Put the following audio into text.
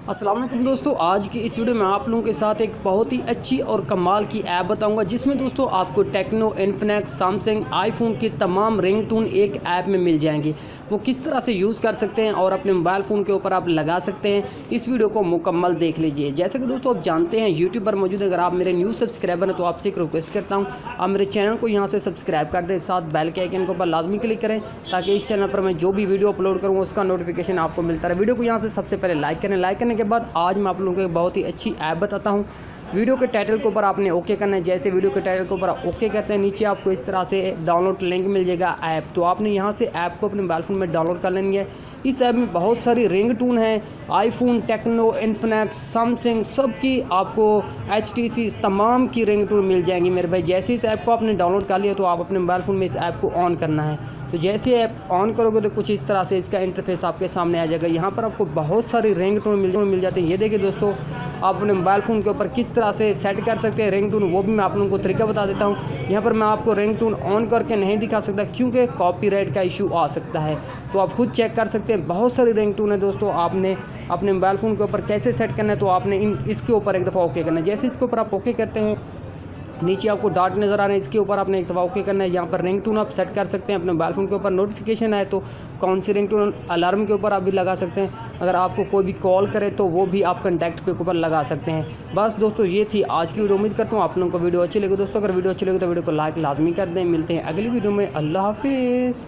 अस्सलाम वालेकुम दोस्तों, आज की इस वीडियो में आप लोगों के साथ एक बहुत ही अच्छी और कमाल की ऐप बताऊंगा जिसमें दोस्तों आपको टेक्नो, इन्फिनिक्स, सैमसंग, आईफोन की तमाम रिंगटोन एक ऐप में मिल जाएंगी। वो किस तरह से यूज़ कर सकते हैं और अपने मोबाइल फ़ोन के ऊपर आप लगा सकते हैं, इस वीडियो को मुकम्मल देख लीजिए। जैसे कि दोस्तों आप जानते हैं यूट्यूब पर मौजूद, अगर आप मेरे न्यू सब्सक्राइबर हैं तो आपसे एक रिक्वेस्ट करता हूँ, आप मेरे चैनल को यहाँ से सब्सक्राइब कर दें, साथ बेल के आइकन के ऊपर लाजमी क्लिक करें ताकि इस चैनल पर मैं जो भी वीडियो अपलोड करूँ उसका नोटिफिकेशन आपको मिलता रहे। वीडियो को यहाँ से सबसे पहले लाइक करें। लाइक करने के बाद आज मैं आप लोगों को एक बहुत ही अच्छी ऐप बताता हूँ। वीडियो के टाइटल के ऊपर आपने ओके करना है। जैसे वीडियो के टाइटल के ऊपर ओके करते हैं, नीचे आपको इस तरह से डाउनलोड लिंक मिल जाएगा ऐप, तो आपने यहाँ से ऐप को अपने मोबाइल फ़ोन में डाउनलोड कर लेनी है। इस ऐप में बहुत सारी रिंगटोन हैं, आईफोन, टेक्नो, इन्फिनिक्स, सैमसंग, सब की आपको HTC तमाम की रिंगटोन मिल जाएंगी मेरे भाई। जैसे इस ऐप को आपने डाउनलोड कर लिया तो आप अपने मोबाइल फ़ोन में इस ऐप को ऑन करना है। तो जैसे ऐप ऑन करोगे तो कुछ इस तरह से इसका इंटरफेस आपके सामने आ जाएगा। यहाँ पर आपको बहुत सारी रिंगटोन मिल जाती हैं। ये देखिए दोस्तों, आप अपने मोबाइल फ़ोन के ऊपर किस तरह से सेट कर सकते हैं रिंगटोन, वो भी मैं आप लोगों को तरीका बता देता हूँ। यहाँ पर मैं आपको रिंगटोन ऑन करके नहीं दिखा सकता क्योंकि कॉपीराइट का इशू आ सकता है, तो आप खुद चेक कर सकते हैं। बहुत सारी रिंगटोन है दोस्तों, आपने अपने मोबाइल फ़ोन के ऊपर कैसे सेट करना है तो आपने इसके ऊपर एक दफ़ा ओके करना है। जैसे इसके ऊपर आप ओके करते हैं, नीचे आपको डॉट नज़र आ रहे हैं, इसके ऊपर आपने एक दफ़ा ओके करना है। यहाँ पर रिंगटोन आप सेट कर सकते हैं अपने मोबाइल फ़ोन के ऊपर। नोटिफिकेशन आए तो कौन सी रिंगटोन, अलार्म के ऊपर आप भी लगा सकते हैं। अगर आपको कोई भी कॉल करे तो वो भी आप कॉन्टैक्ट पे ऊपर लगा सकते हैं। बस दोस्तों ये थी आज की वीडियो। उम्मीद करता हूँ आप लोगों को वीडियो अच्छी लगी। दोस्तों अगर वीडियो अच्छी लगी तो वीडियो को लाइक लाजमी कर दें। मिलते हैं अगली वीडियो में। अल्लाह हाफिज़।